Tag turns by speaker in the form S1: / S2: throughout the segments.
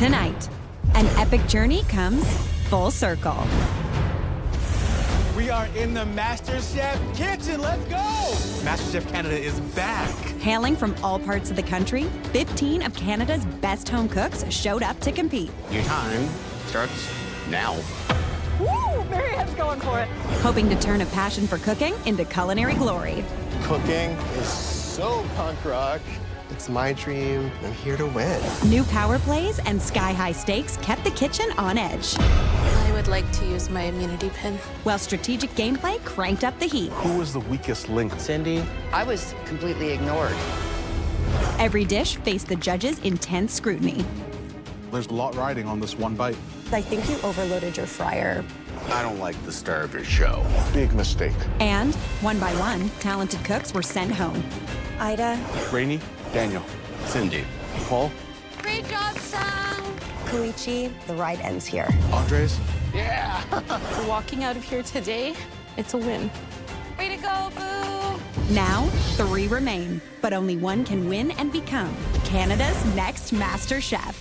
S1: Tonight, an epic journey comes full circle.
S2: We are in the MasterChef kitchen. Let's go! MasterChef Canada is back.
S1: Hailing from all parts of the country, 15 of Canada's best home cooks showed up to compete.
S3: Your time starts now.
S4: Woo! Marianne's going for it.
S1: Hoping to turn a passion for cooking into culinary glory.
S5: Cooking is so punk rock. It's my dream. I'm here to win.
S1: New power plays and sky-high stakes kept the kitchen on edge,
S6: I would like to use my immunity pin.
S1: while strategic gameplay cranked up the heat.
S7: Who was the weakest link?
S3: Cindy?
S8: I was completely ignored.
S1: Every dish faced the judges' intense scrutiny.
S7: There's a lot riding on this one bite.
S4: I think you overloaded your fryer.
S3: I don't like the star of your show.
S7: Big mistake.
S1: And, one by one, talented cooks were sent home.
S4: Ida.
S7: Rainey, Daniel,
S3: Cindy.
S7: Paul,
S6: Great job, Sam!
S4: Koichi, the ride ends here.
S7: Andres.
S6: Walking out of here today, it's a win. Way to go, Boo!
S1: Now, 3 remain, but only one can win and become Canada's next Master Chef.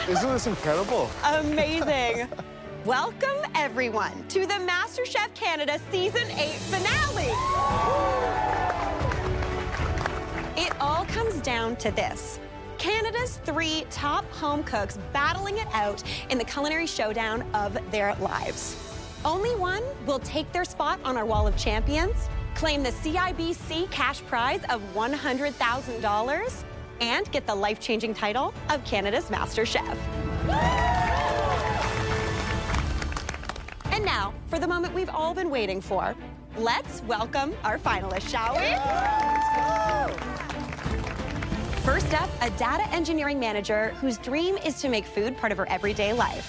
S7: Isn't this incredible?
S4: Amazing. Welcome, everyone, to the MasterChef Canada Season 8 finale. It all comes down to this. Canada's 3 top home cooks battling it out in the culinary showdown of their lives. Only one will take their spot on our Wall of Champions, claim the CIBC cash prize of $100,000, and get the life-changing title of Canada's Master Chef. And now, for the moment we've all been waiting for, let's welcome our finalists, shall we? First up, a data engineering manager whose dream is to make food part of her everyday life.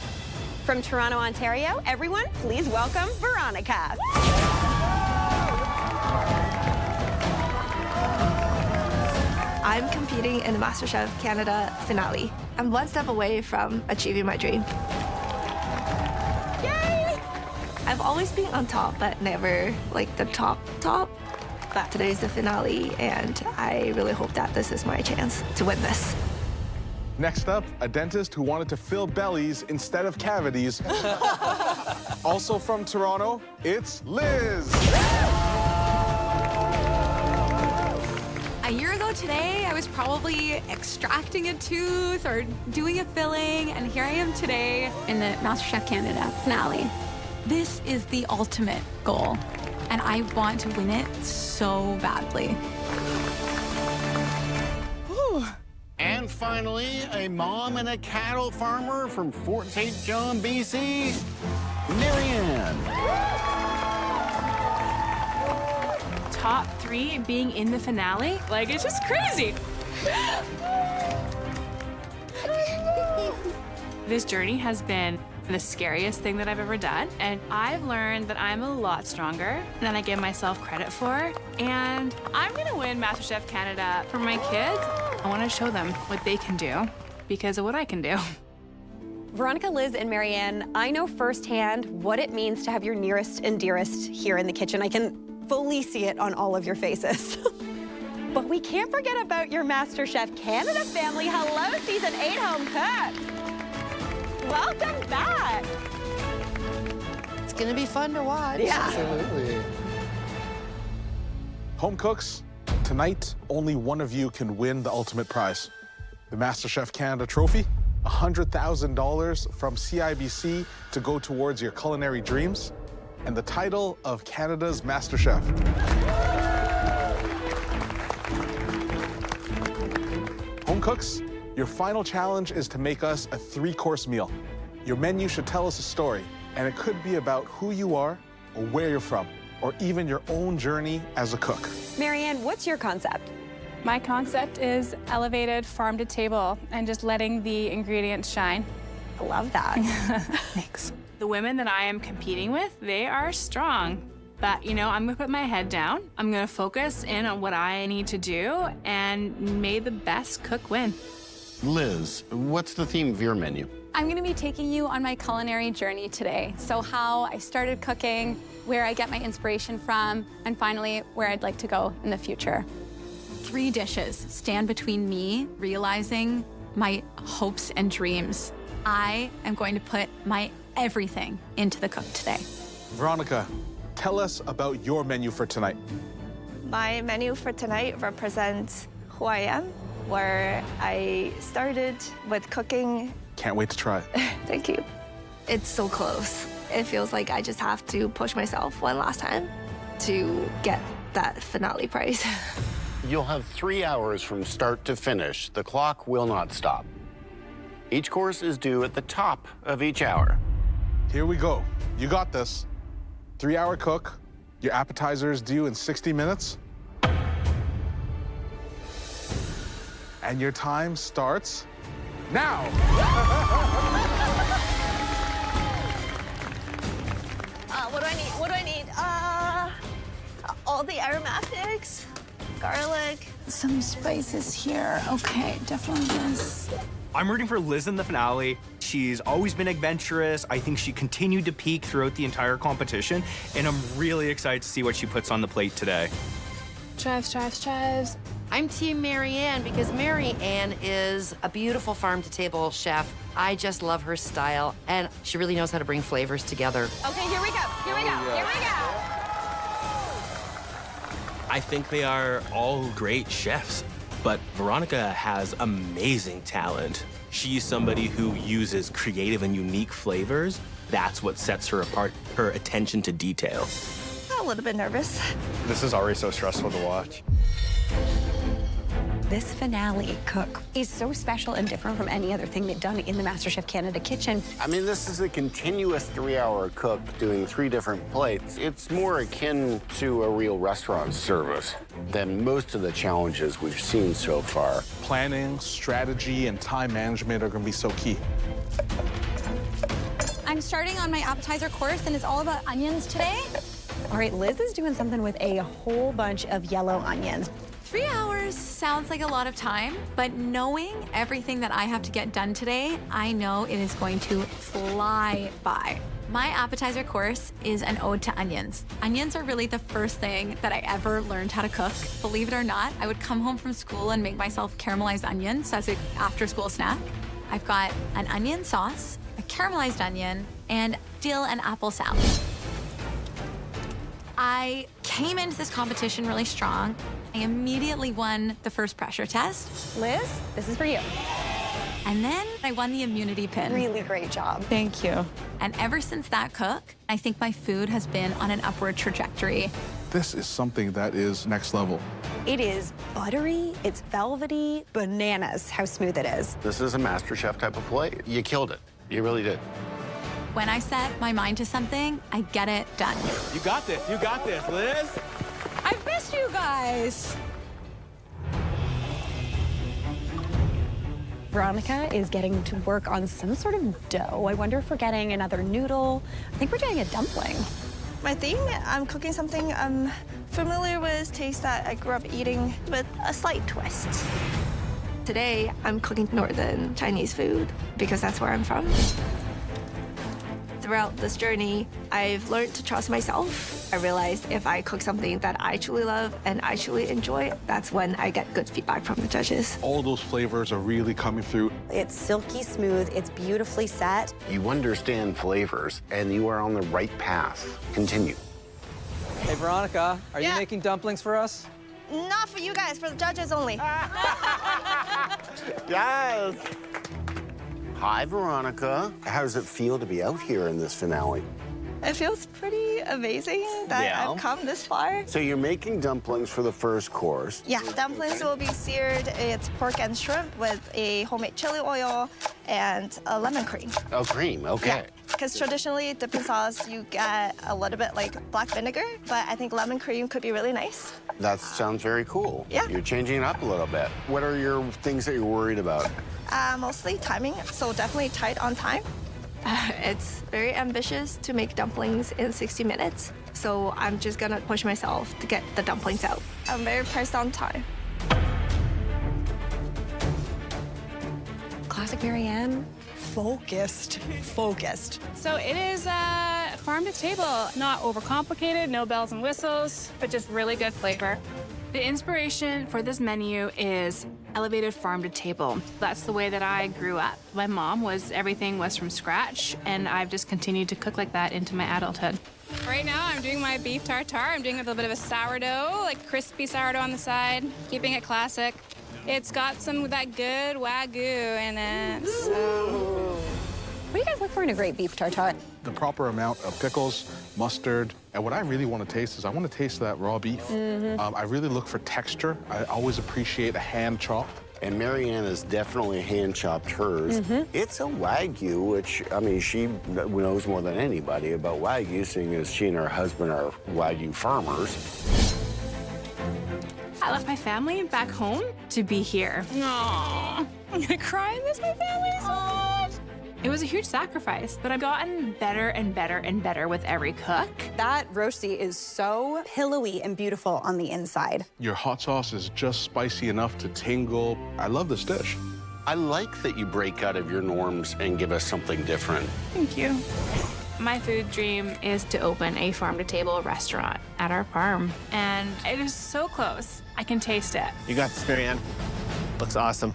S4: From Toronto, Ontario, everyone, please welcome Veronica.
S9: I'm competing in the MasterChef Canada finale. I'm one step away from achieving my dream.
S4: Yay!
S9: I've always been on top, but never like the top. But today's the finale, and I really hope that this is my chance to win this.
S7: Next up, a dentist who wanted to fill bellies instead of cavities. Also from Toronto, it's Liz.
S10: A year ago today, I was probably extracting a tooth or doing a filling, and here I am today in the MasterChef Canada finale. This is the ultimate goal, and I want to win it so badly.
S3: And finally, a mom and a cattle farmer from Fort St. John, BC, Marianne.
S6: Top 3 being in the finale? Like, it's just crazy. This journey has been the scariest thing that I've ever done, and I've learned that I'm a lot stronger than I give myself credit for, and I'm gonna win MasterChef Canada for my kids. I wanna show them what they can do because of what I can do.
S4: Veronica, Liz, and Marianne, I know firsthand what it means to have your nearest and dearest here in the kitchen. I can fully see it on all of your faces. But we can't forget about your MasterChef Canada family. Hello, Season 8 home cooks. Welcome back.
S8: It's gonna be fun to watch.
S4: Yeah.
S5: Absolutely.
S7: Home cooks, tonight, only one of you can win the ultimate prize. The MasterChef Canada trophy, $100,000 from CIBC to go towards your culinary dreams, and the title of Canada's Master Chef. Home cooks, your final challenge is to make us a 3-course meal. Your menu should tell us a story, and it could be about who you are, or where you're from, or even your own journey as a cook.
S4: Marianne, what's your concept?
S6: My concept is elevated farm to table and just letting the ingredients shine.
S4: I love that.
S6: Thanks. The women that I am competing with, they are strong. But, you know, I'm gonna put my head down. I'm gonna focus in on what I need to do, and may the best cook win.
S3: Liz, what's the theme of your menu?
S10: I'm going to be taking you on my culinary journey today. So how I started cooking, where I get my inspiration from, and finally, where I'd like to go in the future. 3 dishes stand between me realizing my hopes and dreams. I am going to put my everything into the cook today.
S7: Veronica, tell us about your menu for tonight.
S9: My menu for tonight represents who I am, where I started with cooking.
S7: Can't wait to try.
S9: Thank you. It's so close. It feels like I just have to push myself one last time to get that finale prize.
S3: You'll have 3 hours from start to finish. The clock will not stop. Each course is due at the top of each hour.
S7: Here we go. You got this. 3-hour cook. Your appetizer is due in 60 minutes. And your time starts now.
S9: What do I need? What do I need? All the aromatics, garlic.
S10: Some spices here. Okay, definitely this.
S2: I'm rooting for Liz in the finale. She's always been adventurous. I think she continued to peak throughout the entire competition, and I'm really excited to see what she puts on the plate today.
S8: Chives. I'm Team Marianne because Marianne is a beautiful farm-to-table chef. I just love her style, and she really knows how to bring flavors together.
S4: Okay, here we go. Here we go. Here we go.
S11: I think they are all great chefs, but Veronica has amazing talent. She's somebody who uses creative and unique flavors. That's what sets her apart, her attention to detail.
S9: A little bit nervous.
S2: This is already so stressful to watch.
S4: This finale cook is so special and different from any other thing they've done in the MasterChef Canada kitchen.
S3: I mean, this is a continuous 3-hour cook doing 3 different plates. It's more akin to a real restaurant service than most of the challenges we've seen so far.
S7: Planning, strategy, and time management are going to be so key.
S10: I'm starting on my appetizer course, and it's all about onions today.
S4: All right, Liz is doing something with a whole bunch of yellow onions.
S10: 3 hours sounds like a lot of time, but knowing everything that I have to get done today, I know it is going to fly by. My appetizer course is an ode to onions. Onions are really the first thing that I ever learned how to cook. Believe it or not, I would come home from school and make myself caramelized onions as an after-school snack. I've got an onion sauce, a caramelized onion, and dill and apple salad. I came into this competition really strong. I immediately won the first pressure test.
S4: Liz, this is for you.
S10: And then I won the immunity pin.
S4: Really great job.
S10: Thank you. And ever since that cook, I think my food has been on an upward trajectory.
S7: This is something that is next level.
S4: It is buttery, it's velvety, bananas how smooth it is.
S3: This is a MasterChef type of plate. You killed it. You really did.
S10: When I set my mind to something, I get it done.
S2: You got this, Liz.
S10: I've missed you guys.
S4: Veronica is getting to work on some sort of dough. I wonder if we're getting another noodle. I think we're doing a dumpling.
S9: My theme, I'm cooking something I'm familiar with, taste that I grew up eating with a slight twist. Today, I'm cooking Northern Chinese food because that's where I'm from. Throughout this journey, I've learned to trust myself. I realized if I cook something that I truly love and I truly enjoy, that's when I get good feedback from the judges.
S7: All those flavors are really coming through.
S4: It's silky smooth, it's beautifully set.
S3: You understand flavors, and you are on the right path. Continue.
S12: Hey, Veronica, are you making dumplings for us?
S9: Not for you guys, for the judges only.
S3: Yes! Hi, Veronica. How does it feel to be out here in this finale?
S9: It feels pretty amazing that I've come this far.
S3: So you're making dumplings for the first course.
S9: Yeah, dumplings will be seared. It's pork and shrimp with a homemade chili oil and a lemon cream.
S3: Oh, cream, okay.
S9: Because traditionally, dipping sauce, you get a little bit like black vinegar, but I think lemon cream could be really nice.
S3: That sounds very cool.
S9: Yeah.
S3: You're changing it up a little bit. What are your things that you're worried about?
S9: Mostly timing, so definitely tight on time. It's very ambitious to make dumplings in 60 minutes, so I'm just gonna push myself to get the dumplings out. I'm very pressed on time.
S4: Classic Marianne, focused.
S6: So it is farm to table, not overcomplicated, no bells and whistles, but just really good flavor. The inspiration for this menu is elevated farm to table. That's the way that I grew up. My mom everything was from scratch, and I've just continued to cook like that into my adulthood. Right now, I'm doing my beef tartare. I'm doing a little bit of a sourdough, like crispy sourdough on the side, keeping it classic. It's got some of that good Wagyu in it, so.
S4: What do you guys look for in a great beef tartare?
S7: The proper amount of pickles, mustard, and what I really want to taste is I want to taste that raw beef. I really look for texture. I always appreciate a hand chop.
S3: And Marianne has definitely hand-chopped hers. It's a Wagyu, which, I mean, she knows more than anybody about Wagyu, seeing as she and her husband are Wagyu farmers.
S6: I left my family back home to be here. Aww, I'm gonna cry and miss my family so much. It was a huge sacrifice, but I've gotten better and better and better with every cook.
S4: That roasty is so pillowy and beautiful on the inside.
S7: Your hot sauce is just spicy enough to tingle. I love this dish.
S3: I like that you break out of your norms and give us something different.
S6: Thank you. My food dream is to open a farm-to-table restaurant at our farm, and it is so close. I can taste it.
S5: You got this, Marianne. Looks awesome.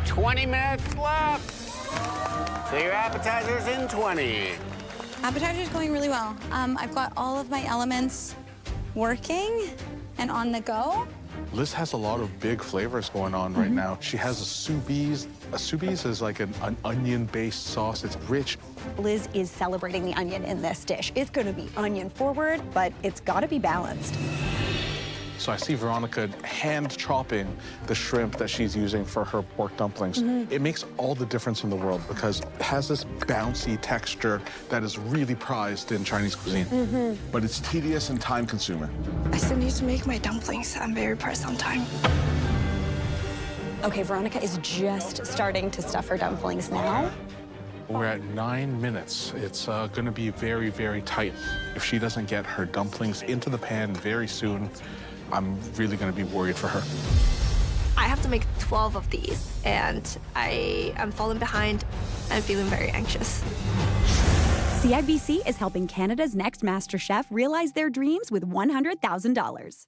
S3: 20 minutes left. So your appetizer's in 20.
S10: Appetizer's going really well. I've got all of my elements working and on the go.
S7: Liz has a lot of big flavors going on right now. She has a sous vide. A sous vide is like an onion-based sauce. It's rich.
S4: Liz is celebrating the onion in this dish. It's gonna be onion forward, but it's gotta be balanced.
S7: So I see Veronica hand chopping the shrimp that she's using for her pork dumplings. It makes all the difference in the world because it has this bouncy texture that is really prized in Chinese cuisine. But it's tedious and time-consuming.
S9: I still need to make my dumplings. I'm very pressed on time.
S4: Okay, Veronica is just starting to stuff her dumplings now.
S7: We're at 9 minutes. It's gonna be very, very tight. If she doesn't get her dumplings into the pan very soon, I'm really gonna be worried for her.
S9: I have to make 12 of these, and I am falling behind. I'm feeling very anxious.
S1: CIBC is helping Canada's next MasterChef realize their dreams with $100,000.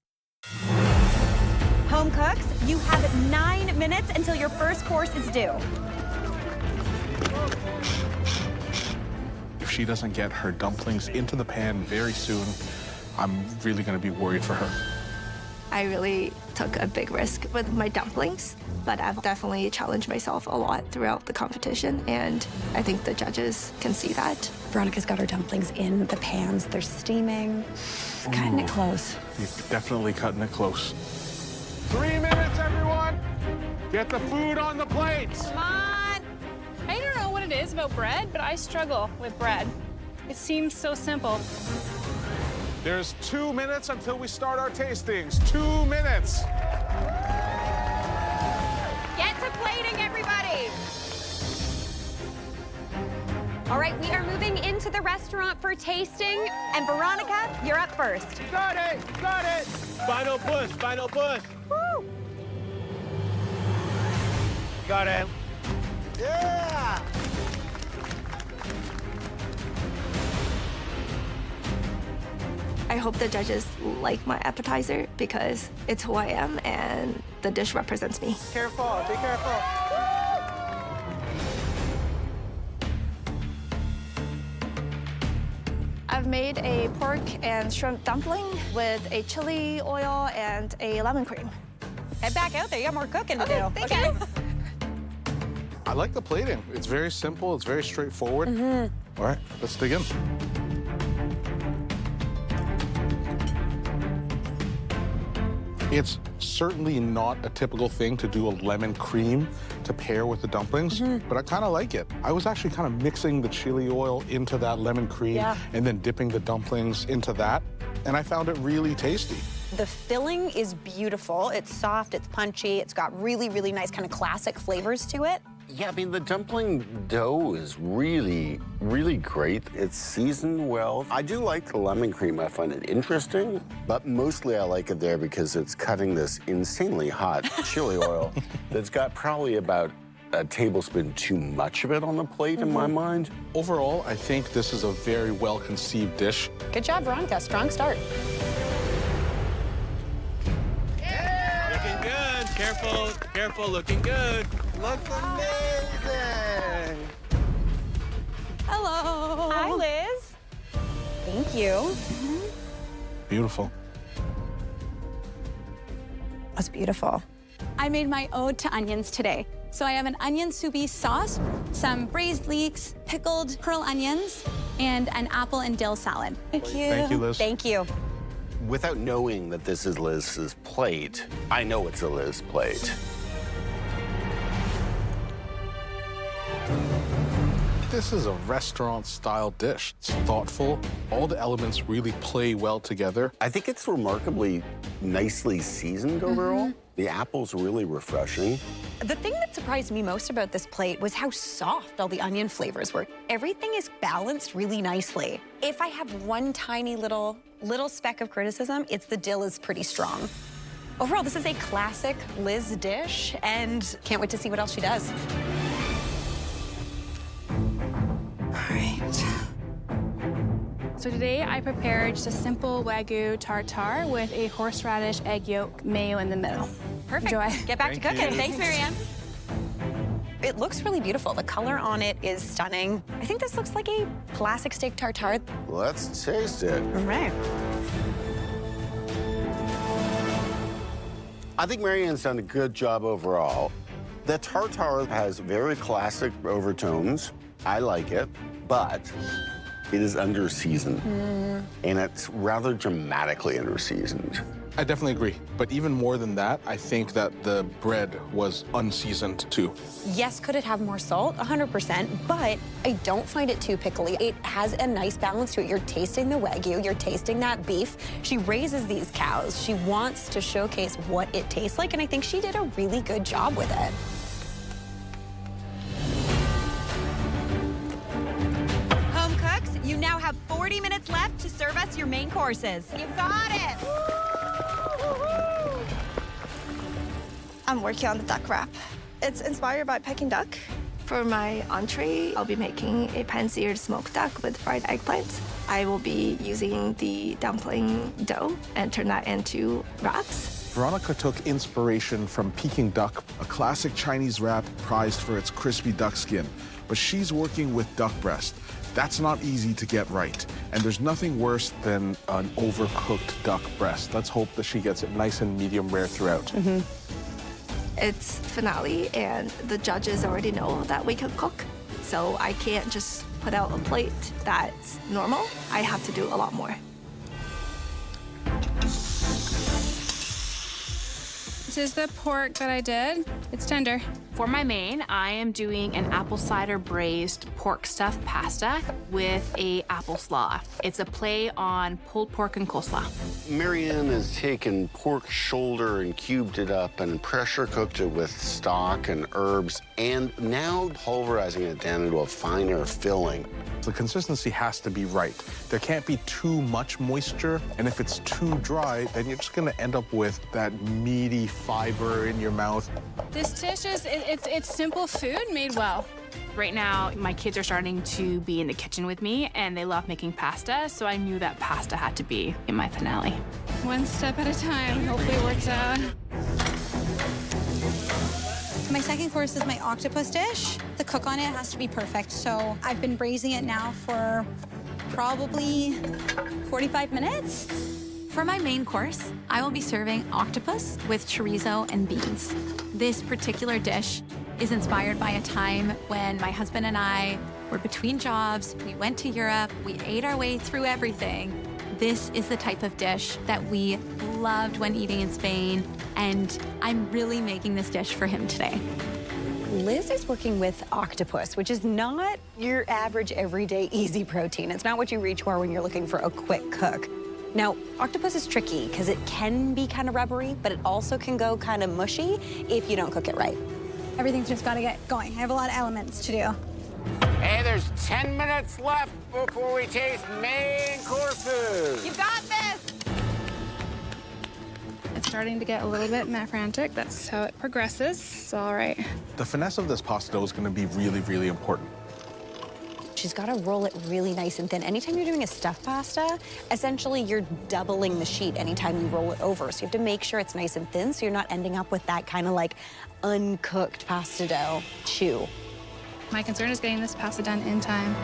S4: Home cooks, you have 9 minutes until your first course is due.
S7: If she doesn't get her dumplings into the pan very soon, I'm really gonna be worried for her.
S9: I really took a big risk with my dumplings, but I've definitely challenged myself a lot throughout the competition, and I think the judges can see that.
S4: Veronica's got her dumplings in the pans. They're steaming. Cutting it close.
S7: You're definitely cutting it close. 3 minutes, everyone! Get the food on the plates!
S6: Come on! I don't know what it is about bread, but I struggle with bread. It seems so simple.
S7: There's 2 minutes until we start our tastings. 2 minutes.
S4: Get to plating, everybody! All right, we are moving into the restaurant for tasting. And Veronica, you're up first.
S5: Got it! Got it! Final push, final push.
S4: Woo!
S5: Got it. Yeah!
S9: I hope the judges like my appetizer because it's who I am and the dish represents me.
S5: Careful, be careful.
S9: I've made a pork and shrimp dumpling with a chili oil and a lemon cream.
S4: Head back out there. You got more cooking to
S9: Okay,
S4: do.
S9: thank you.
S7: I like the plating. It's very simple. It's very straightforward. All right, let's dig in. It's certainly not a typical thing to do a lemon cream to pair with the dumplings, but I kind of like it. I was actually kind of mixing the chili oil into that lemon cream and then dipping the dumplings into that, and I found it really tasty.
S4: The filling is beautiful. It's soft, it's punchy, it's got really, really nice kind of classic flavors to it.
S3: Yeah, I mean, the dumpling dough is really, really great. It's seasoned well. I do like the lemon cream. I find it interesting, but mostly I like it there because it's cutting this insanely hot chili oil that's got probably about a tablespoon too much of it on the plate in my mind.
S7: Overall, I think this is a very well-conceived dish.
S4: Good job, Veronica. Strong start.
S11: Looking good. Careful, careful, looking good.
S5: Looks amazing.
S4: Hello. Hi, Liz. Thank you.
S7: Beautiful.
S4: That's beautiful.
S10: I made my ode to onions today. So I have an onion soupy sauce, some braised leeks, pickled pearl onions, and an apple and dill salad.
S4: Thank you.
S7: Thank you, Liz.
S4: Thank you.
S3: Without knowing that this is Liz's plate, I know it's a Liz plate.
S7: This is a restaurant-style dish. It's thoughtful. All the elements really play well together.
S3: I think it's remarkably nicely seasoned overall. The apple's really refreshing.
S4: The thing that surprised me most about this plate was how soft all the onion flavors were. Everything is balanced really nicely. If I have one tiny little speck of criticism, it's the dill is pretty strong. Overall, this is a classic Liz dish, and can't wait to see what else she does.
S10: All right.
S6: So today I prepared just a simple Wagyu tartare with a horseradish, egg yolk, mayo in the middle.
S4: Perfect.
S6: Enjoy.
S4: Get back to cooking. Thanks, Marianne. It looks really beautiful. The color on it is stunning. I think this looks like a classic steak tartare.
S3: Let's taste it.
S4: All right.
S3: I think Marianne's done a good job overall. The tartare has very classic overtones. I like it, but it is under-seasoned. And it's rather dramatically under-seasoned.
S7: I definitely agree. But even more than that, I think that the bread was unseasoned too.
S4: Yes, could it have more salt? 100%, but I don't find it too pickly. It has a nice balance to it. You're tasting the Wagyu, you're tasting that beef. She raises these cows. She wants to showcase what it tastes like, and I think she did a really good job with it. Home cooks, you now have 40 minutes left to serve us your main courses. You got it.
S9: I'm working on the duck wrap. It's inspired by Peking duck. For my entree, I'll be making a pan-seared smoked duck with fried eggplants. I will be using the dumpling dough and turn that into wraps.
S7: Veronica took inspiration from Peking duck, a classic Chinese wrap prized for its crispy duck skin. But she's working with duck breast. That's not easy to get right. And there's nothing worse than an overcooked duck breast. Let's hope that she gets it nice and medium rare throughout.
S9: It's finale, and the judges already know that we can cook. So I can't just put out a plate that's normal. I have to do a lot more.
S6: This is the pork that I did. It's tender. For my main, I am doing an apple cider braised pork stuffed pasta with a apple slaw. It's a play on pulled pork and coleslaw.
S3: Marianne has taken pork shoulder and cubed it up and pressure cooked it with stock and herbs, and now pulverizing it down into a finer filling.
S7: The consistency has to be right. There can't be too much moisture, and if it's too dry, then you're just gonna end up with that meaty fiber in your mouth.
S6: This dish is, it's simple food made well. Right now, my kids are starting to be in the kitchen with me, and they love making pasta, so I knew that pasta had to be in my finale. One step at a time. Hopefully it works out.
S10: My second course is my octopus dish. The cook on it has to be perfect. So I've been braising it now for probably 45 minutes. For my main course, I will be serving octopus with chorizo and beans. This particular dish is inspired by a time when my husband and I were between jobs. We went to Europe, we ate our way through everything. This is the type of dish that we loved when eating in Spain, and I'm really making this dish for him today.
S4: Liz is working with octopus, which is not your average everyday easy protein. It's not what you reach for when you're looking for a quick cook. Now, octopus is tricky because it can be kind of rubbery, but it also can go kind of mushy if you don't cook it right.
S10: Everything's just got to get going. I have a lot of elements to do.
S3: Hey, there's 10 minutes left before we taste main courses.
S4: You got this!
S10: It's
S13: starting to get a little bit frantic. That's how it progresses. It's all right.
S7: The finesse of this pasta dough is going to be really, really important.
S4: She's got to roll it really nice and thin. Anytime you're doing a stuffed pasta, essentially you're doubling the sheet anytime you roll it over. So you have to make sure it's nice and thin so you're not ending up with that kind of like uncooked pasta dough chew.
S13: My concern is getting this pasta done in time.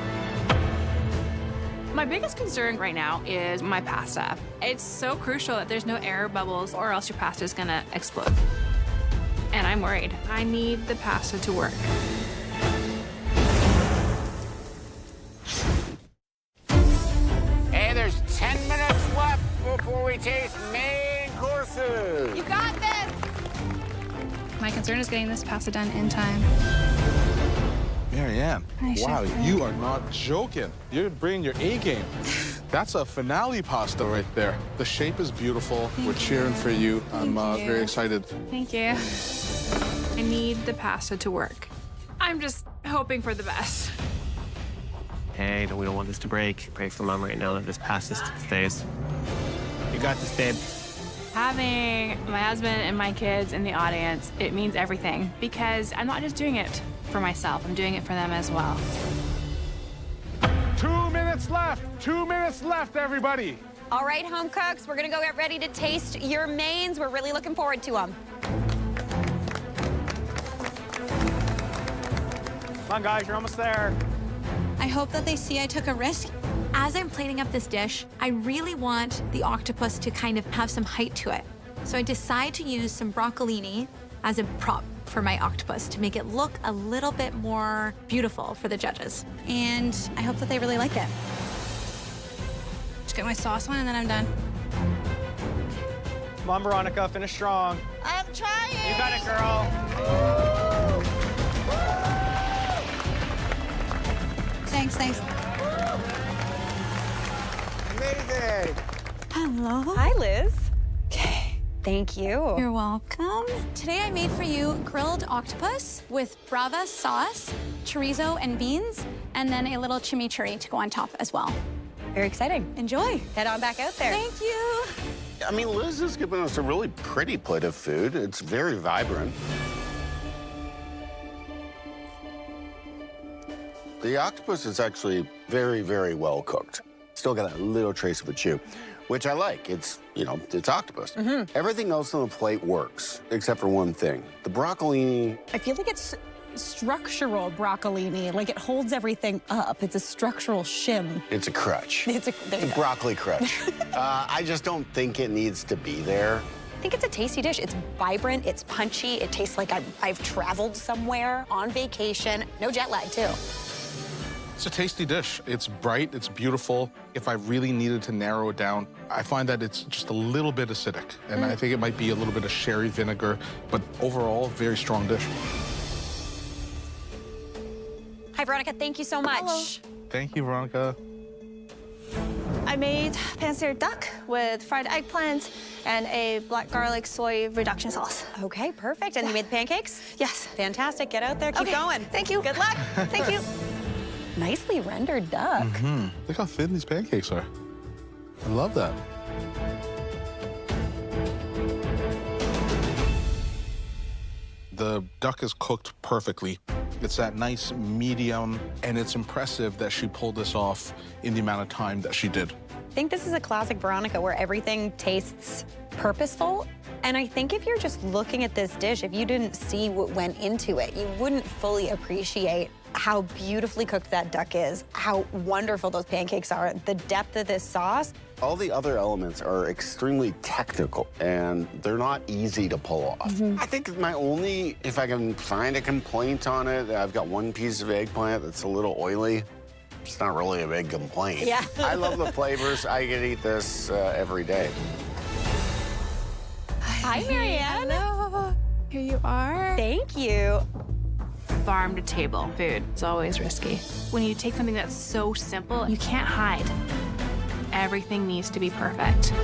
S6: My biggest concern right now is my pasta. It's so crucial that there's no air bubbles or else your pasta is gonna explode. And I'm worried. I need the pasta to work.
S3: Hey, there's 10 minutes left before we taste main courses.
S4: You got this!
S13: My concern is getting this pasta done in time.
S7: Marianne,
S13: Hi,
S7: wow,
S13: Chef.
S7: you are not joking. You're bringing your A game. That's a finale pasta right there. The shape is beautiful. We're cheering for you. I'm very excited.
S13: Thank you.
S6: I need the pasta to work. I'm just hoping for the best.
S14: Hey, we don't want this to break. Pray for Mom right now that this pasta stays. You got this, babe.
S6: Having my husband and my kids in the audience, it means everything because I'm not just doing it for myself, I'm doing it for them as well.
S7: 2 minutes left. 2 minutes left, everybody.
S4: All right, home cooks, we're gonna go get ready to taste your mains. We're really looking forward to them.
S2: Come on, guys, you're almost there.
S10: I hope that they see I took a risk. As I'm plating up this dish, I really want the octopus to kind of have some height to it. So I decide to use some broccolini as a prop for my octopus to make it look a little bit more beautiful for the judges. And I hope that they really like it.
S13: Just get my sauce on and then I'm done.
S2: Come on, Veronica, finish strong.
S9: I'm trying.
S2: You got it, girl.
S10: Thanks.
S3: Amazing.
S10: Hello.
S4: Hi, Liz.
S10: Okay.
S4: Thank you.
S10: You're welcome. Today I made for you grilled octopus with brava sauce, chorizo and beans, and then a little chimichurri to go on top as well.
S4: Very exciting.
S10: Enjoy.
S4: Head on back out there.
S10: Thank you.
S3: I mean, Liz has given us a really pretty plate of food. It's very vibrant. The octopus is actually very, very well cooked. Still got a little trace of a chew, which I like. It's, it's octopus. Everything else on the plate works, except for one thing. The broccolini.
S4: I feel like it's structural broccolini. Like it holds everything up. It's a structural shim.
S3: It's a crutch.
S4: It's a
S3: broccoli crutch. I just don't think it needs to be there.
S4: I think it's a tasty dish. It's vibrant, it's punchy, it tastes like I've traveled somewhere on vacation. No jet lag, too.
S7: It's a tasty dish. It's bright, it's beautiful. If I really needed to narrow it down, I find that it's just a little bit acidic. And I think it might be a little bit of sherry vinegar, but overall, very strong dish.
S4: Hi, Veronica. Thank you so much.
S9: Hello.
S7: Thank you, Veronica.
S9: I made pan-seared duck with fried eggplant and a black garlic soy reduction sauce.
S4: Okay, perfect. And you made the pancakes?
S9: Yes.
S4: Fantastic. Get out there. Keep
S9: Okay.
S4: going.
S9: Thank you.
S4: Good luck.
S9: Thank you.
S4: Nicely rendered duck.
S7: Look how thin these pancakes are. I love that. The duck is cooked perfectly. It's that nice medium, and it's impressive that she pulled this off in the amount of time that she did.
S4: I think this is a classic Veronica where everything tastes purposeful. And I think if you're just looking at this dish, if you didn't see what went into it, you wouldn't fully appreciate how beautifully cooked that duck is, how wonderful those pancakes are, the depth of this sauce.
S3: All the other elements are extremely technical, and they're not easy to pull off. I think my only, if I can find a complaint on it, I've got one piece of eggplant that's a little oily. It's not really a big complaint.
S4: Yeah.
S3: I love the flavors. I could eat this every day.
S4: Hi, Marianne.
S13: Hello. Here you are.
S4: Thank you.
S6: Farm to table food is always risky. When you take something that's so simple, you can't hide. Everything needs to be perfect.
S3: You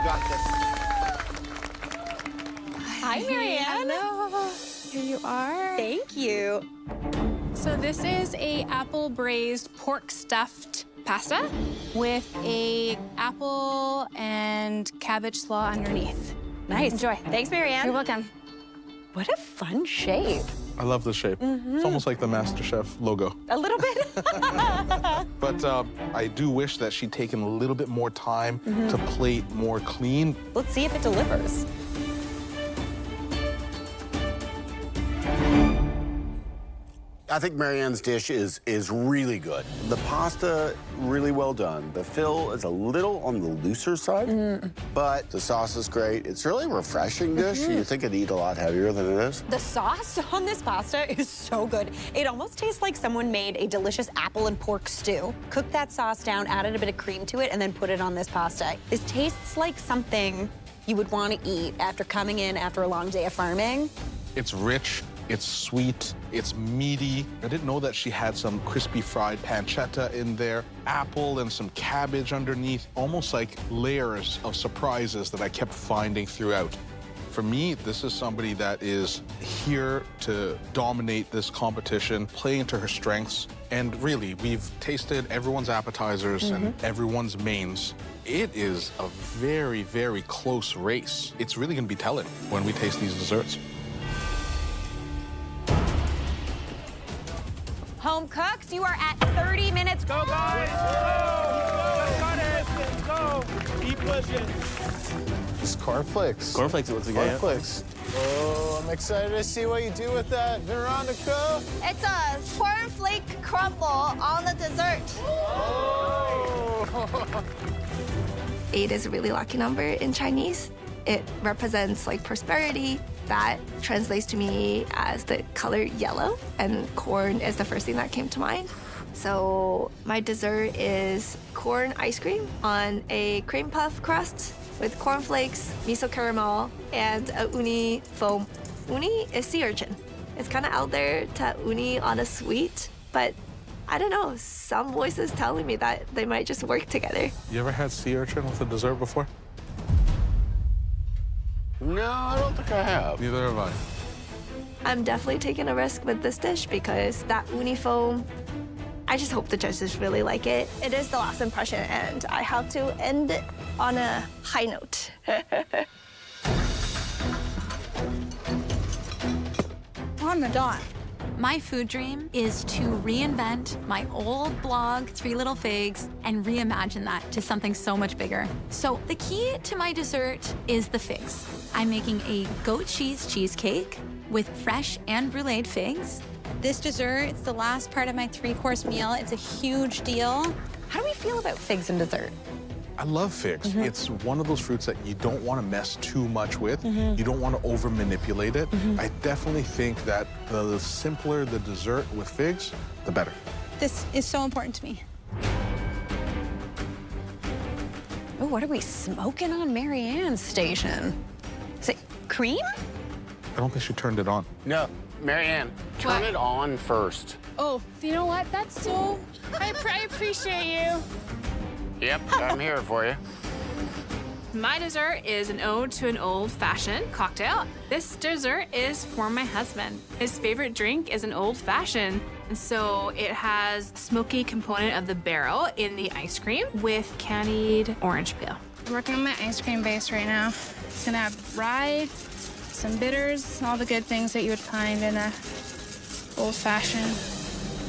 S3: got this.
S4: Hi, Marianne.
S13: Hello. Here you are.
S4: Thank you.
S13: So this is a apple braised pork stuffed pasta with a apple and cabbage slaw underneath.
S4: Nice.
S13: Enjoy.
S4: Thanks, Marianne.
S13: You're welcome.
S4: What a fun shape.
S7: I love the shape. It's almost like the MasterChef logo.
S4: A little bit.
S7: But I do wish that she'd taken a little bit more time to plate more clean.
S4: Let's see if it delivers.
S3: I think Marianne's dish is really good. The pasta, really well done. The fill is a little on the looser side, but the sauce is great. It's really a refreshing dish. You think it'd eat a lot heavier than it is.
S4: The sauce on this pasta is so good. It almost tastes like someone made a delicious apple and pork stew, cooked that sauce down, added a bit of cream to it, and then put it on this pasta. This tastes like something you would want to eat after coming in after a long day of farming.
S7: It's rich, it's sweet, it's meaty. I didn't know that she had some crispy fried pancetta in there, apple and some cabbage underneath, almost like layers of surprises that I kept finding throughout. For me, this is somebody that is here to dominate this competition, play into her strengths. And really, we've tasted everyone's appetizers and everyone's mains. It is a very, very close race. It's really gonna be telling when we taste these desserts.
S4: Home cooks, you are at 30 minutes.
S15: Go, guys! Go! Let's go! Keep pushing.
S5: It's cornflakes.
S14: Cornflakes, once again.
S5: Cornflakes. Oh, I'm excited to see what you do with that, Veronica.
S9: It's a cornflake crumble on the dessert.
S5: Oh.
S9: 8 is a really lucky number in Chinese. It represents like prosperity. That translates to me as the color yellow, and corn is the first thing that came to mind. So my dessert is corn ice cream on a cream puff crust with cornflakes, miso caramel, and a uni foam. Uni is sea urchin. It's kind of out there to uni on a sweet, but I don't know, some voices telling me that they might just work together.
S7: You ever had sea urchin with a dessert before?
S3: No, I don't think I have.
S7: Neither have I.
S9: I'm definitely taking a risk with this dish because that uni foam, I just hope the judges really like it. It is the last impression, and I have to end it on a high note.
S10: On the dot. My food dream is to reinvent my old blog, Three Little Figs, and reimagine that to something so much bigger. So the key to my dessert is the figs. I'm making a goat cheese cheesecake with fresh and bruleed figs.
S13: This dessert, it's the last part of my 3-course meal. It's a huge deal.
S4: How do we feel about figs in dessert?
S7: I love figs. It's one of those fruits that you don't want to mess too much with. You don't want to over manipulate it. I definitely think that the simpler the dessert with figs, the better.
S13: This is so important to me.
S4: Oh, what are we smoking on Marianne's station? Is it cream?
S7: I don't think she turned it on.
S3: No, Marianne, turn
S13: What?
S3: it on first.
S13: Oh, you know what? That's so... I appreciate you.
S3: Yep, I'm here for you.
S6: My dessert is an ode to an old-fashioned cocktail. This dessert is for my husband. His favorite drink is an old-fashioned, and so it has smoky component of the barrel in the ice cream with candied orange peel.
S13: I'm working on my ice cream base right now. It's gonna have rye, some bitters, all the good things that you would find in a old-fashioned.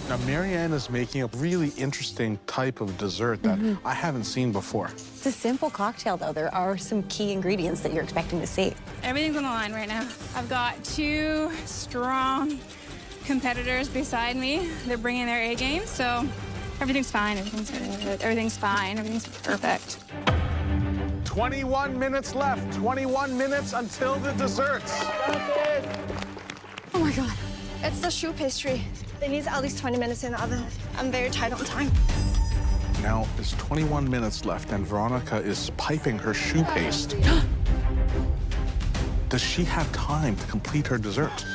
S7: Now, Marianne is making a really interesting type of dessert that I haven't seen before.
S4: It's a simple cocktail, though. There are some key ingredients that you're expecting to see.
S13: Everything's on the line right now. I've got 2 strong competitors beside me. They're bringing their A game, so everything's fine. Everything's good. Everything's fine. Everything's perfect.
S7: 21 minutes left. 21 minutes until the desserts.
S9: Oh my God. It's the choux pastry. It needs at least 20 minutes in the oven. I'm very tight on time.
S7: Now, there's 21 minutes left, and Veronica is piping her choux paste. Does she have time to complete her dessert?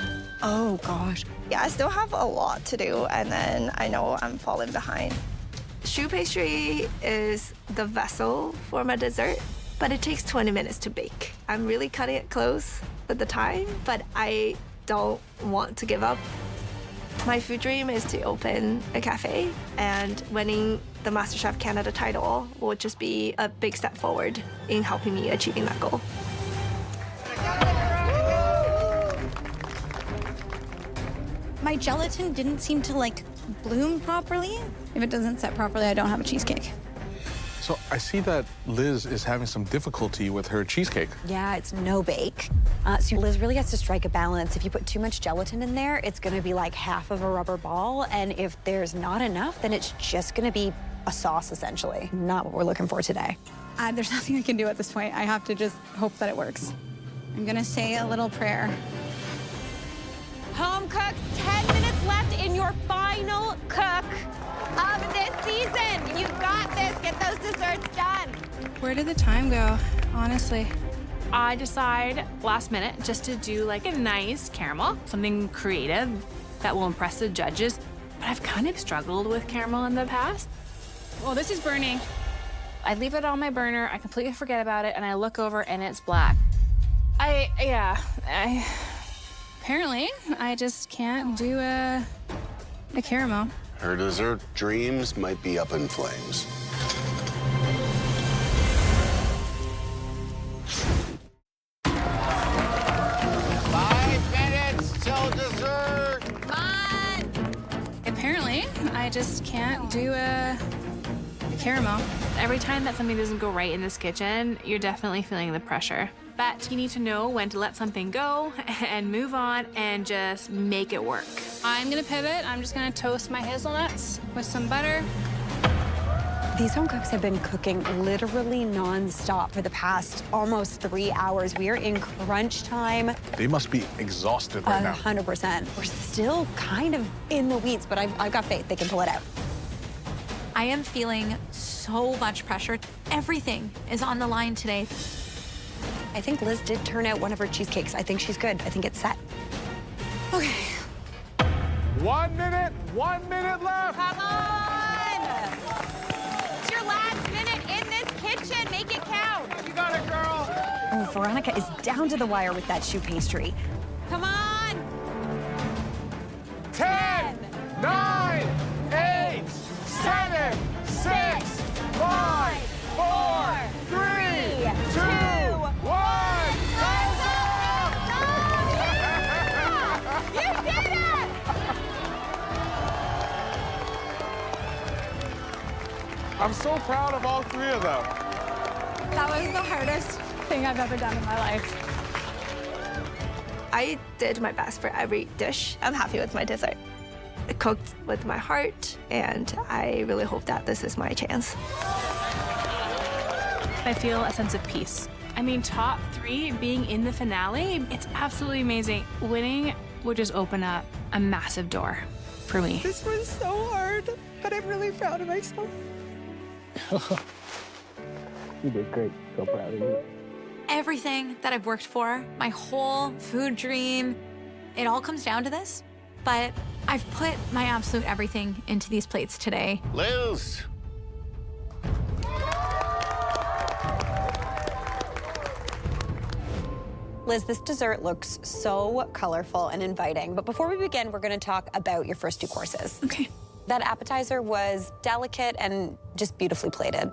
S9: Oh gosh. Yeah, I still have a lot to do, and then I know I'm falling behind. Choux pastry is the vessel for my dessert, but it takes 20 minutes to bake. I'm really cutting it close with the time, but I don't want to give up. My food dream is to open a cafe, and winning the MasterChef Canada title will just be a big step forward in helping me achieving that goal.
S10: My gelatin didn't seem to like bloom properly. If it doesn't set properly, I don't have a cheesecake.
S7: So I see that Liz is having some difficulty with her cheesecake.
S1: Yeah, it's no bake. So Liz really has to strike a balance. If you put too much gelatin in there, it's gonna be like half of a rubber ball. And if there's not enough, then it's just gonna be a sauce, essentially. Not what we're looking for today.
S10: There's nothing I can do at this point. I have to just hope that it works. I'm gonna say a little prayer.
S4: Home cooks, 10 minutes left in your final cook of this season. You got this. Get those desserts done.
S13: Where did the time go, honestly?
S6: I decide last minute just to do like a nice caramel, something creative that will impress the judges. But I've kind of struggled with caramel in the past.
S13: Well, this is burning. I leave it on my burner, I completely forget about it, and I look over and it's black. Apparently, I just can't do a caramel.
S3: Her dessert dreams might be up in flames.
S13: Apparently, I just can't do a caramel.
S6: Every time that something doesn't go right in this kitchen, you're definitely feeling the pressure. But you need to know when to let something go and move on and just make it work.
S13: I'm gonna pivot. I'm just gonna toast my hazelnuts with some butter.
S1: These home cooks have been cooking literally non-stop for the past almost 3 hours. We are in crunch time.
S7: They must be exhausted right now.
S1: 100%. We're still kind of in the weeds, but I've got faith they can pull it out.
S10: I am feeling so much pressure. Everything is on the line today.
S1: I think Liz did turn out one of her cheesecakes. I think she's good. I think it's set.
S10: Okay.
S7: 1 minute left.
S4: Come on! It's your last minute in this kitchen. Make it count.
S15: You got it, girl.
S1: Oh, Veronica is down to the wire with that choux pastry.
S4: Come on!
S15: 10, 9, 8, 7, 6, 5, 4, 3, 2, 1.
S4: You did it!
S7: I'm so proud of all three of them.
S10: That was the hardest thing I've ever done in my life.
S9: I did my best for every dish. I'm happy with my dessert. I cooked with my heart, and I really hope that this is my chance.
S6: I feel a sense of peace. I mean, top 3 being in the finale, it's absolutely amazing. Winning would just open up a massive door for me.
S9: This was so hard, but I'm really proud of myself.
S14: You did great. So proud of you.
S10: Everything that I've worked for, my whole food dream, it all comes down to this. But I've put my absolute everything into these plates today.
S3: Liz!
S1: Liz, this dessert looks so colorful and inviting. But before we begin, we're going to talk about your first 2 courses.
S13: Okay.
S1: That appetizer was delicate and just beautifully plated.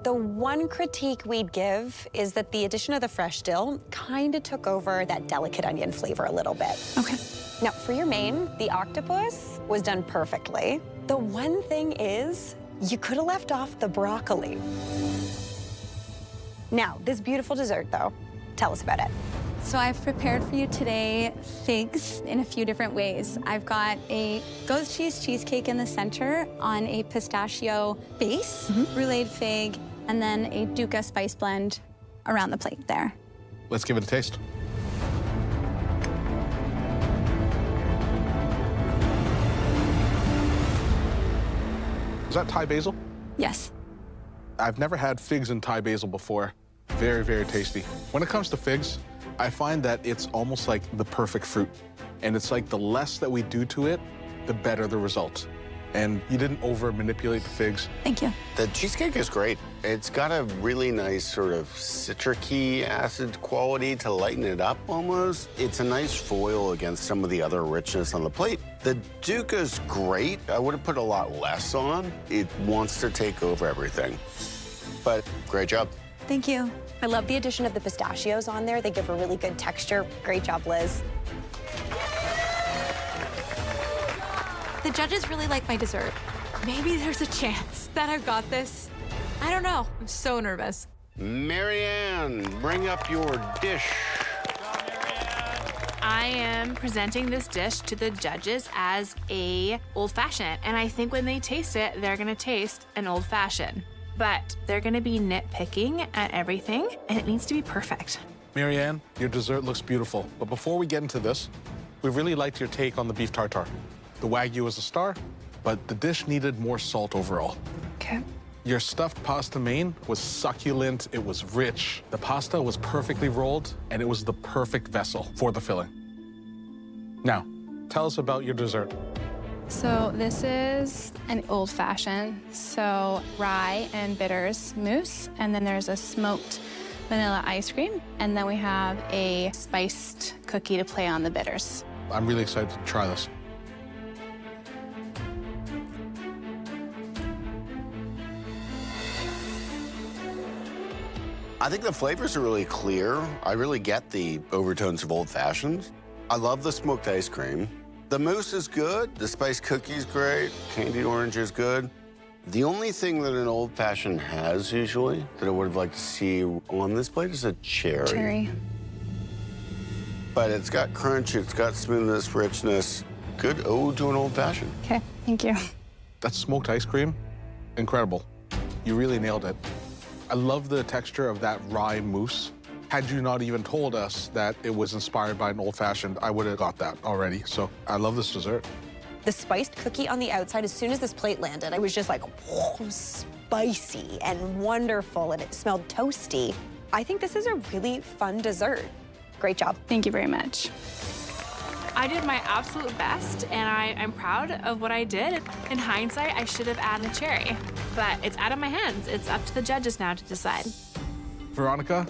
S1: The one critique we'd give is that the addition of the fresh dill kind of took over that delicate onion flavor a little bit.
S13: Okay.
S1: Now, for your main, the octopus was done perfectly. The one thing is, you could have left off the broccoli. Now, this beautiful dessert, though, tell us about it.
S10: So I've prepared for you today figs in a few different ways. I've got a goat cheese cheesecake in the center on a pistachio base, bruleed fig, and then a duca spice blend around the plate there.
S7: Let's give it a taste. Is that Thai basil?
S10: Yes.
S7: I've never had figs and Thai basil before. Very, very tasty. When it comes to figs, I find that it's almost like the perfect fruit. And it's like the less that we do to it, the better the result. And you didn't over-manipulate the figs.
S10: Thank you.
S3: The cheesecake is great. It's got a really nice sort of citric-y acid quality to lighten it up almost. It's a nice foil against some of the other richness on the plate. The Duca's great. I would have put a lot less on. It wants to take over everything. But great job.
S1: Thank you. I love the addition of the pistachios on there. They give a really good texture. Great job, Liz.
S10: The judges really like my dessert. Maybe there's a chance that I've got this. I don't know. I'm so nervous.
S3: Marianne, bring up your dish.
S6: I am presenting this dish to the judges as a old-fashioned, and I think when they taste it, they're gonna taste an old-fashioned. But they're gonna be nitpicking at everything, and it needs to be perfect.
S7: Marianne, your dessert looks beautiful. But before we get into this, we really liked your take on the beef tartare. The Wagyu is a star, but the dish needed more salt overall.
S10: Okay.
S7: Your stuffed pasta main was succulent, it was rich. The pasta was perfectly rolled, and it was the perfect vessel for the filling. Now, tell us about your dessert.
S13: So this is an old-fashioned, so rye and bitters mousse, and then there's a smoked vanilla ice cream, and then we have a spiced cookie to play on the bitters.
S7: I'm really excited to try this.
S3: I think the flavors are really clear. I really get the overtones of old fashions. I love the smoked ice cream. The mousse is good. The spiced cookie's great. Candied orange is good. The only thing that an old fashioned has usually that I would have liked to see on this plate is a cherry.
S13: Cherry.
S3: But it's got crunch, it's got smoothness, richness. Good ode to an old fashioned.
S13: Okay, thank you.
S7: That smoked ice cream, incredible. You really nailed it. I love the texture of that rye mousse. Had you not even told us that it was inspired by an old-fashioned, I would have got that already. So I love this dessert.
S1: The spiced cookie on the outside, as soon as this plate landed, I was just like, whoa, spicy and wonderful, and it smelled toasty. I think this is a really fun dessert. Great job.
S13: Thank you very much.
S6: I did my absolute best, and I'm proud of what I did. In hindsight, I should have added a cherry, but it's out of my hands. It's up to the judges now to decide.
S7: Veronica?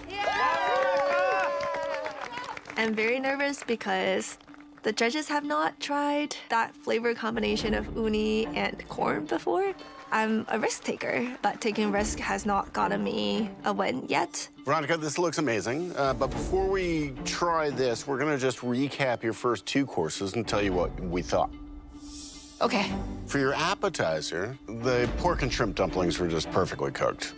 S9: I'm very nervous because the judges have not tried that flavor combination of uni and corn before. I'm a risk taker, but taking risk has not gotten me a win yet.
S3: Veronica, this looks amazing. But before we try this, we're gonna just recap your first two courses and tell you what we thought.
S10: Okay.
S3: For your appetizer, the pork and shrimp dumplings were just perfectly cooked.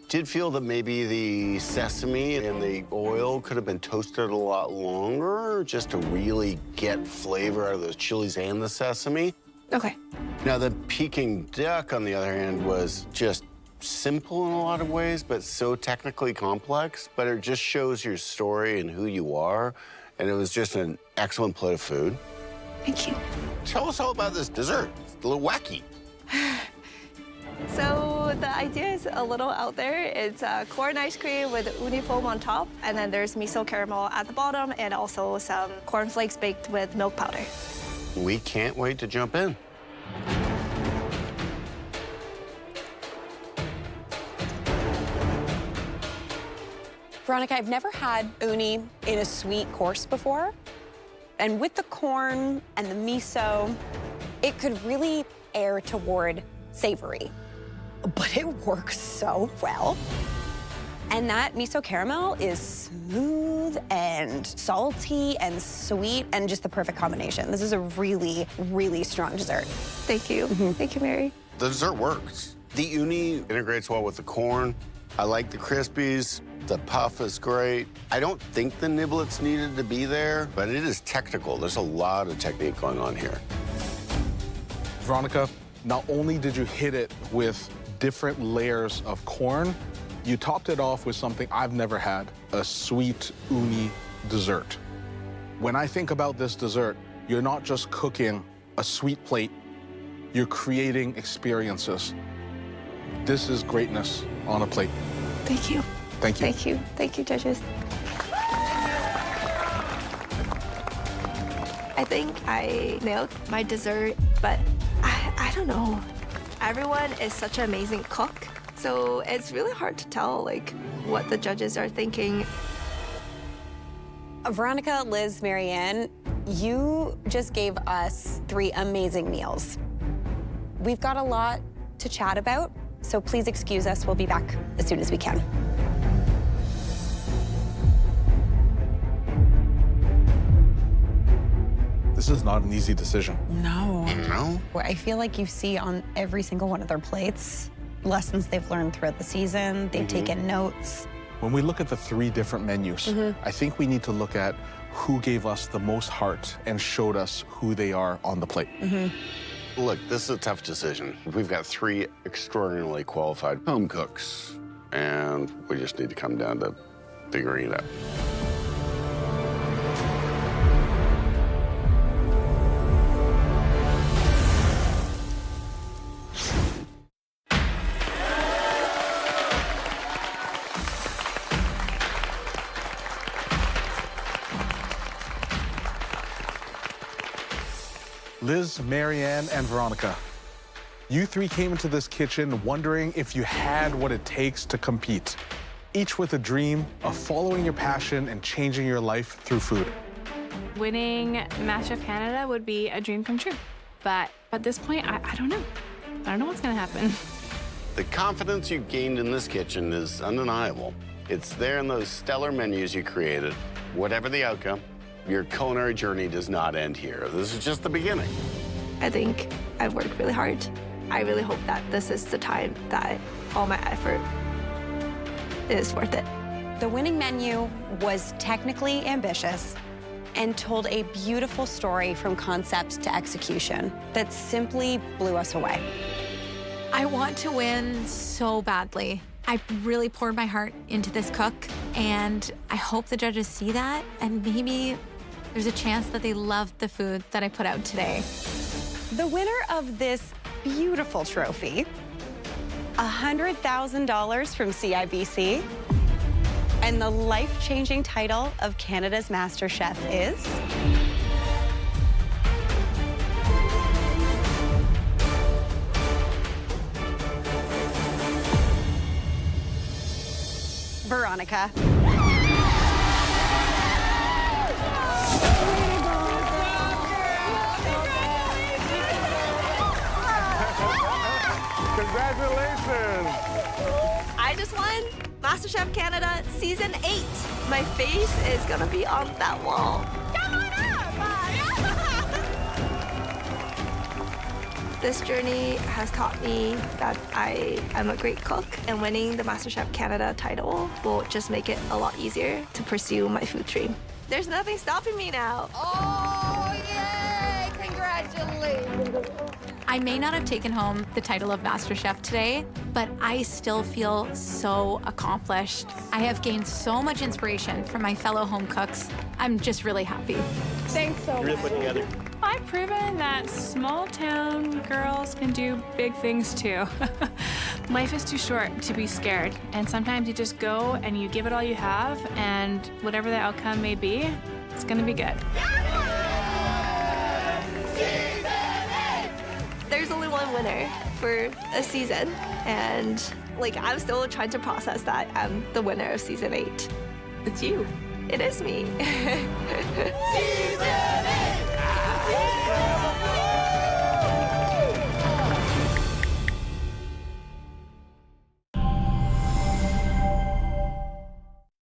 S3: Did feel that maybe the sesame and the oil could have been toasted a lot longer just to really get flavor out of those chilies and the sesame.
S9: Okay.
S3: Now, the Peking duck, on the other hand, was just simple in a lot of ways, but so technically complex. But it just shows your story and who you are. And it was just an excellent plate of food.
S9: Thank you.
S3: Tell us all about this dessert. It's a little wacky.
S9: So the idea is a little out there. It's corn ice cream with uni foam on top, and then there's miso caramel at the bottom, and also some cornflakes baked with milk powder.
S3: We can't wait to jump in.
S1: Veronica, I've never had uni in a sweet course before. And with the corn and the miso, it could really err toward savory. But it works so well. And that miso caramel is smooth and salty and sweet and just the perfect combination. This is a really, really strong dessert.
S9: Thank you. Thank you, Mary.
S3: The dessert works. The uni integrates well with the corn. I like the Krispies. The puff is great. I don't think the niblets needed to be there, but it is technical. There's a lot of technique going on here.
S7: Veronica, not only did you hit it with different layers of corn, you topped it off with something I've never had, a sweet uni dessert. When I think about this dessert, you're not just cooking a sweet plate, you're creating experiences. This is greatness on a plate.
S9: Thank you.
S7: Thank you.
S9: Thank you. Thank you, judges. I think I nailed my dessert, but I don't know. Everyone is such an amazing cook, so it's really hard to tell, like, what the judges are thinking.
S1: Veronica, Liz, Marianne,
S4: You just gave us 3 amazing meals. We've got a lot to chat about, so please excuse us. We'll be back as soon as we can.
S7: This is not an easy decision.
S4: No.
S3: No?
S4: I feel like you see on every single one of their plates lessons they've learned throughout the season. They've taken notes.
S7: When we look at the 3 different menus, I think we need to look at who gave us the most heart and showed us who they are on the plate.
S3: Look, this is a tough decision. We've got 3 extraordinarily qualified home cooks, and we just need to come down to figuring it out.
S7: Liz, Marianne, and Veronica, you 3 came into this kitchen wondering if you had what it takes to compete, each with a dream of following your passion and changing your life through food.
S6: Winning MasterChef Canada would be a dream come true. But at this point, I don't know. I don't know what's gonna happen.
S3: The confidence you've gained in this kitchen is undeniable. It's there in those stellar menus you created. Whatever the outcome, your culinary journey does not end here. This is just the beginning.
S9: I think I've worked really hard. I really hope that this is the time that all my effort is worth it.
S4: The winning menu was technically ambitious and told a beautiful story from concept to execution that simply blew us away.
S10: I want to win so badly. I really poured my heart into this cook, and I hope the judges see that, and maybe there's a chance that they love the food that I put out today.
S4: The winner of this beautiful trophy, $100,000 from CIBC, and the life-changing title of Canada's Master Chef is... Veronica.
S15: Congratulations!
S9: I just won MasterChef Canada Season 8. My face is gonna be on that wall. Come on up! This journey has taught me that I am a great cook, and winning the MasterChef Canada title will just make it a lot easier to pursue my food dream. There's nothing stopping me now.
S10: Oh, yay! Congratulations! I may not have taken home the title of Master Chef today, but I still feel so accomplished. I have gained so much inspiration from my fellow home cooks. I'm just really happy.
S13: Thanks so much.
S14: Really put together.
S6: I've proven that small town girls can do big things too. Life is too short to be scared, and sometimes you just go and you give it all you have, and whatever the outcome may be, it's gonna be good.
S9: There's only one winner for a season, and I'm still trying to process that I'm the winner of Season 8.
S8: It's you.
S9: It is me.